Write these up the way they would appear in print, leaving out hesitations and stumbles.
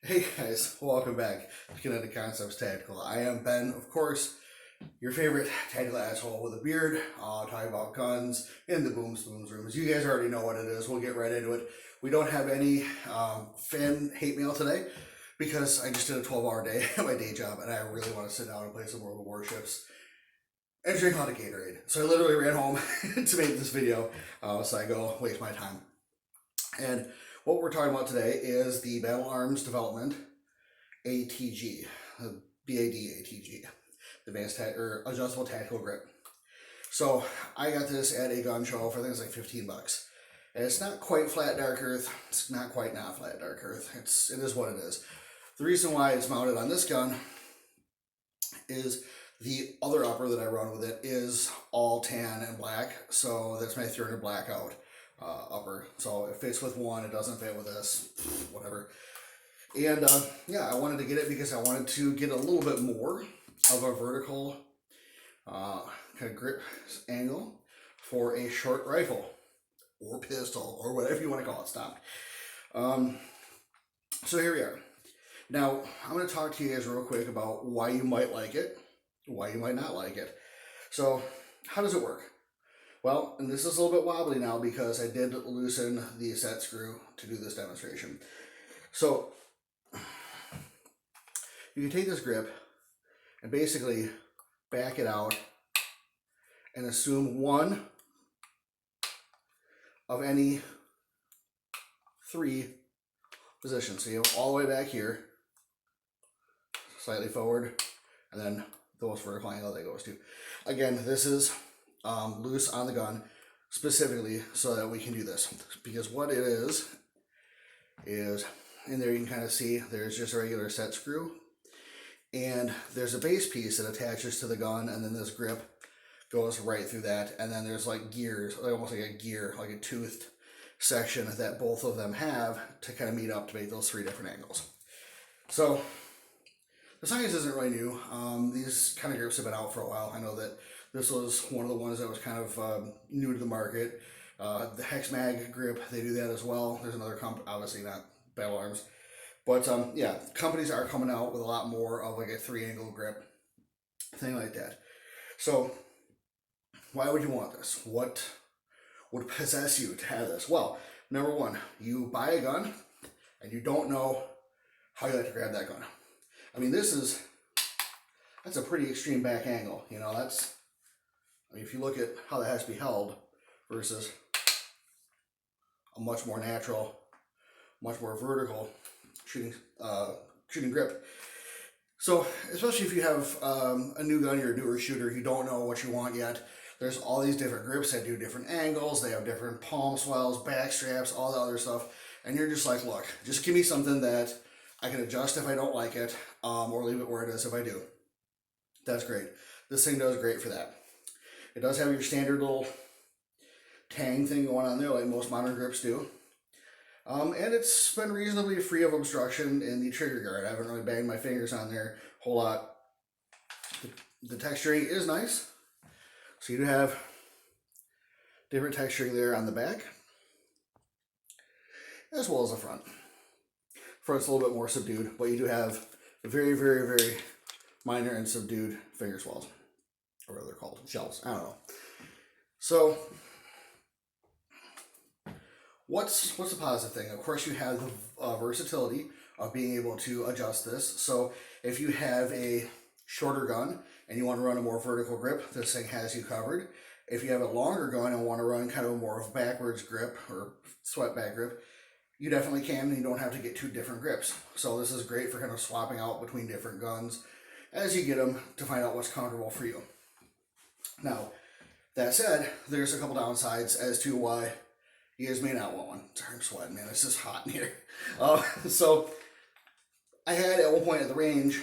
Hey guys, welcome back to Kinetic Concepts Tactical. I am Ben, of course, your favorite tactical asshole with a beard, talking about guns in the Boom Spoons rooms. You guys already know what it is. We'll get right into it. We don't have any fan hate mail today because I just did a 12-hour day at my day job and I really want to sit down and play some World of Warships and drink a lot of Gatorade. So I literally ran home to make this video, so I go waste my time. And what we're talking about today is the Battle Arms Development ATG, BAD-ATG, Advanced Adjustable Tactical Grip. So I got this at a gun show for I think it's like 15 bucks. And it's not quite flat dark earth. It's not quite not flat dark earth. It is what it is. The reason why it's mounted on this gun is the other upper that I run with it is all tan and black. So that's my 300 blackout upper. So it fits with one. It doesn't fit with this. Whatever. And yeah, I wanted to get it because I wanted to get a little bit more of a vertical kind of grip angle for a short rifle or pistol or whatever you want to call it. Stop. So here we are. Now, I'm going to talk to you guys real quick about why you might like it, why you might not like it. So, how does it work? Well, and this is a little bit wobbly now because I did loosen the set screw to do this demonstration. So, you can take this grip and basically back it out and assume one of any three positions. So you have all the way back here, slightly forward, and then the most vertical angle that goes to. Again, this is loose on the gun specifically so that we can do this. Because what it is in there you can kind of see there's just a regular set screw. And there's a base piece that attaches to the gun, and then this grip goes right through that. And then there's like gears, almost like a gear, like a toothed section that both of them have to kind of meet up to make those three different angles. So the science isn't really new. These kind of grips have been out for a while. I know that this was one of the ones that was kind of new to the market. The Hex Mag grip, they do that as well. There's another company, obviously not Battle Arms. But yeah, companies are coming out with a lot more of like a 3-angle grip, thing like that. So why would you want this? What would possess you to have this? Well, number one, you buy a gun and you don't know how you like to grab that gun. I mean, that's a pretty extreme back angle. You know, if you look at how that has to be held versus a much more natural, much more vertical shooting grip. So especially if you have a new gun, you're a newer shooter, you don't know what you want yet. There's all these different grips that do different angles. They have different palm swells, back straps, all the other stuff. And you're just like, look, just give me something that I can adjust if I don't like it, or leave it where it is if I do. That's great. This thing does great for that. It does have your standard little tang thing going on there like most modern grips do. And it's been reasonably free of obstruction in the trigger guard. I haven't really banged my fingers on there a whole lot. The texturing is nice. So you do have different texturing there on the back, as well as the front. Front's a little bit more subdued, but you do have very, very, very minor and subdued finger swells, or what they're called, shells. I don't know. So what's the positive thing? Of course, you have the versatility of being able to adjust this. So if you have a shorter gun and you want to run a more vertical grip, this thing has you covered. If you have a longer gun and want to run kind of more of a backwards grip or swept back grip, you definitely can, and you don't have to get two different grips. So this is great for kind of swapping out between different guns as you get them to find out what's comfortable for you. Now, that said, there's a couple downsides as to why you guys may not want one. Sorry, I'm sweating, man. It's just hot in here. So I had at one point at the range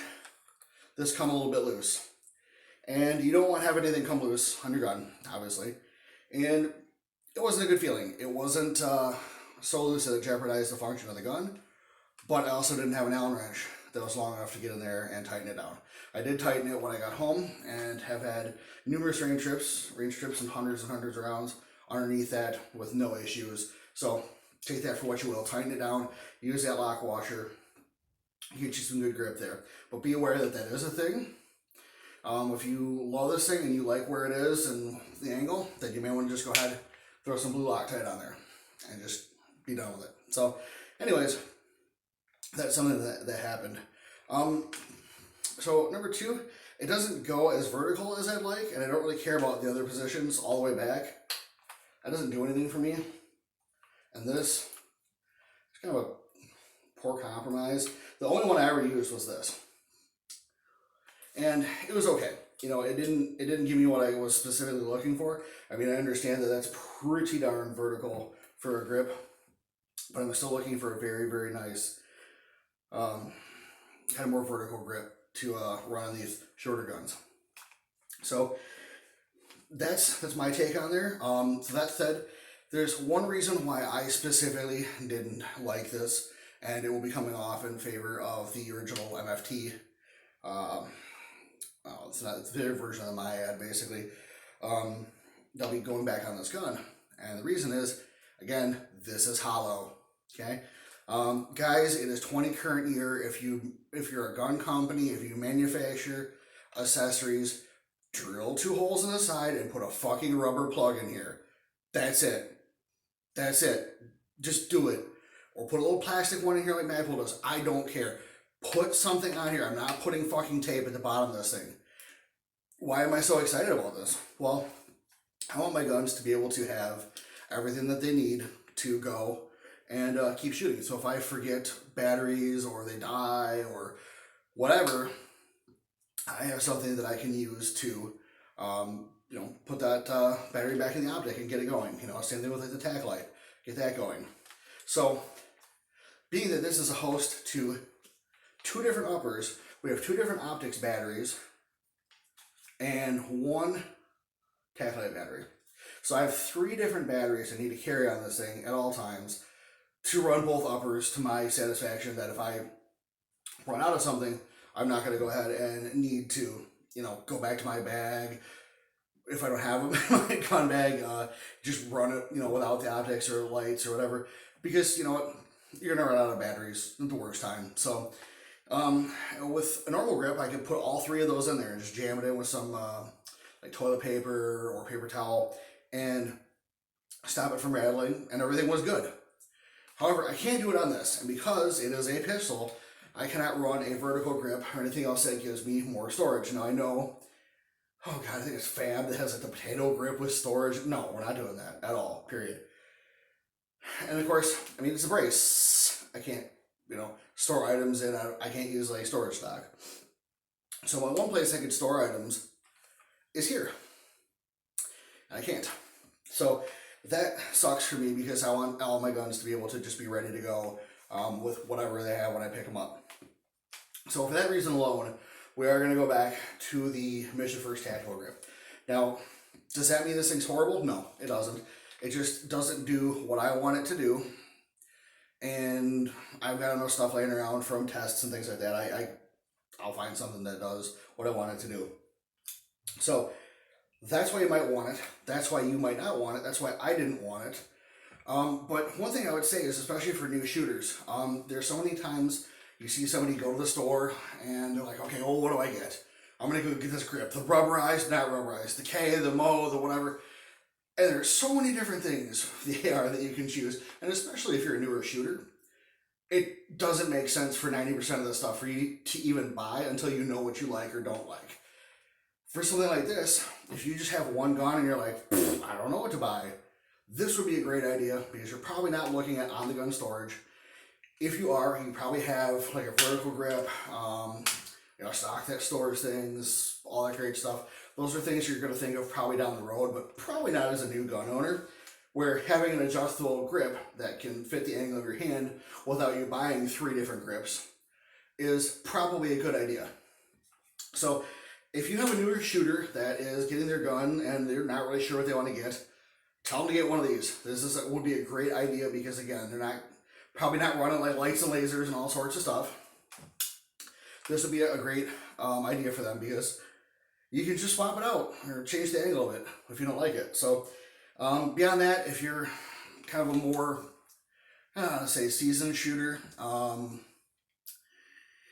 this come a little bit loose. And you don't want to have anything come loose on your gun, obviously. And it wasn't a good feeling. It wasn't so loose that it jeopardized the function of the gun, but I also didn't have an Allen wrench that was long enough to get in there and tighten it down. I did tighten it when I got home and have had numerous range trips and hundreds of rounds underneath that with no issues. So take that for what you will. Tighten it down, use that lock washer, get you some good grip there. But be aware that that is a thing. If you love this thing and you like where it is and the angle, then you may want to just go ahead and throw some blue Loctite on there and just be done with it. So anyways, that's something that happened. So number two, it doesn't go as vertical as I'd like, and I don't really care about the other positions all the way back. That doesn't do anything for me. And this, it's kind of a poor compromise. The only one I ever used was this. And it was okay. You know, it didn't give me what I was specifically looking for. I mean, I understand that that's pretty darn vertical for a grip, but I'm still looking for a very, very nice, kind of more vertical grip to run on these shorter guns. So that's my take on there. So that said, there's one reason why I specifically didn't like this, and it will be coming off in favor of the original MFT. It's their version of the MyAD, basically. They'll be going back on this gun, and the reason is, again, this is hollow. Okay, guys, it is 20 current year. If you're a gun company, if you manufacture accessories, drill 2 holes in the side and put a fucking rubber plug in here. That's it. That's it. Just do it. Or put a little plastic one in here like Magpul does. I don't care. Put something on here. I'm not putting fucking tape at the bottom of this thing. Why am I so excited about this? Well, I want my guns to be able to have everything that they need to go and keep shooting. So if I forget batteries or they die or whatever, I have something that I can use to, put that battery back in the optic and get it going. You know, same thing with like the tack light, get that going. So, being that this is a host to 2 different uppers, we have 2 different optics batteries and 1 tack light battery. So I have 3 different batteries I need to carry on this thing at all times to run both uppers to my satisfaction, that if I run out of something, I'm not going to go ahead and need to, go back to my bag. If I don't have them in my gun bag, just run it, without the optics or lights or whatever. Because, you know what, you're going to run out of batteries at the worst time. So, with a normal grip, I could put all 3 of those in there and just jam it in with some, like toilet paper or paper towel and stop it from rattling, and everything was good. However, I can't do it on this, and because it is a pistol, I cannot run a vertical grip or anything else that gives me more storage. Now I know, oh god, I think it's Fab that has like the potato grip with storage. No, we're not doing that at all, period. And of course, I mean, it's a brace. I can't, store items in, I can't use like storage stock. So my one place I could store items is here. And I can't. So that sucks for me because I want all my guns to be able to just be ready to go with whatever they have when I pick them up. So for that reason alone, we are going to go back to the Mission First Tactical Grip. Now, does that mean this thing's horrible? No, it doesn't. It just doesn't do what I want it to do. And I've got enough stuff laying around from tests and things like that. I'll find something that does what I want it to do. So that's why you might want it. That's why you might not want it. That's why I didn't want it. But one thing I would say is, especially for new shooters, there's so many times you see somebody go to the store and they're like, okay, well, what do I get? I'm going to go get this grip. The rubberized, not rubberized, the K, the Mo, the whatever. And there's so many different things, the AR, that you can choose. And especially if you're a newer shooter, it doesn't make sense for 90% of the stuff for you to even buy until you know what you like or don't like. For something like this, if you just have one gun and you're like, I don't know what to buy, this would be a great idea because you're probably not looking at on-the-gun storage. If you are, you probably have like a vertical grip, stock that stores things, all that great stuff. Those are things you're going to think of probably down the road, but probably not as a new gun owner, where having an adjustable grip that can fit the angle of your hand without you buying 3 different grips is probably a good idea. So if you have a newer shooter that is getting their gun and they're not really sure what they want to get, tell them to get one of these. Would be a great idea because, again, they're probably not running like lights and lasers and all sorts of stuff. This would be a great idea for them because you can just swap it out or change the angle of it if you don't like it. So beyond that, if you're kind of a more, seasoned shooter,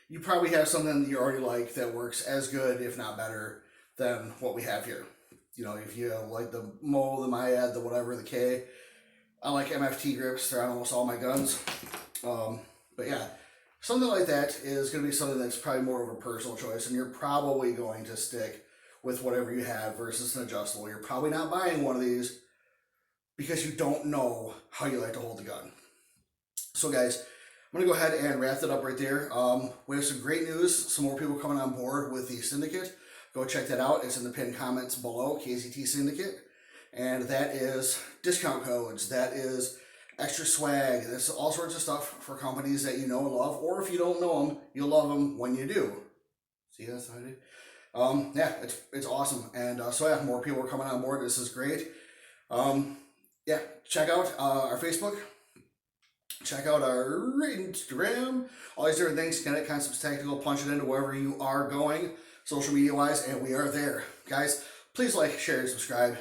you probably have something that you already like that works as good, if not better, than what we have here. You know, if you like the Mo, the Myad, the whatever, the K, I like MFT grips. They're on almost all my guns. But yeah, something like that is going to be something that's probably more of a personal choice, and you're probably going to stick with whatever you have versus an adjustable. You're probably not buying one of these because you don't know how you like to hold the gun. So guys, I'm going to go ahead and wrap that up right there. We have some great news, some more people coming on board with the syndicate. Go check that out. It's in the pinned comments below, KZT Syndicate. And that is discount codes, that is extra swag, that's all sorts of stuff for companies that you know and love, or if you don't know them, you'll love them when you do. See, that's how I do. Yeah, it's awesome. And so yeah, more people are coming on board. This is great. Yeah, check out our Facebook. Check out our Instagram. All these different things. Kinetic Concepts Tactical. Punch it into wherever you are going, social media wise, and we are there. Guys, please like, share, and subscribe.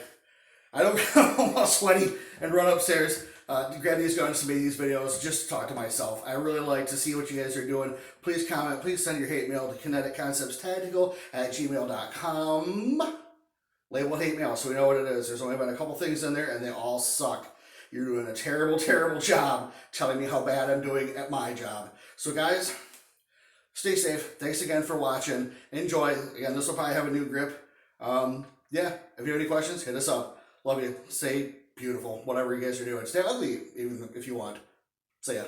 I don't get all sweaty and run upstairs to grab these guns to make these videos just to talk to myself. I really like to see what you guys are doing. Please comment. Please send your hate mail to kineticconceptstactical@gmail.com. Label hate mail so we know what it is. There's only been a couple things in there and they all suck. You're doing a terrible, terrible job telling me how bad I'm doing at my job. So guys, stay safe. Thanks again for watching. Enjoy. Again, this will probably have a new grip. Yeah, if you have any questions, hit us up. Love you. Stay beautiful. Whatever you guys are doing. Stay ugly, even if you want. See ya.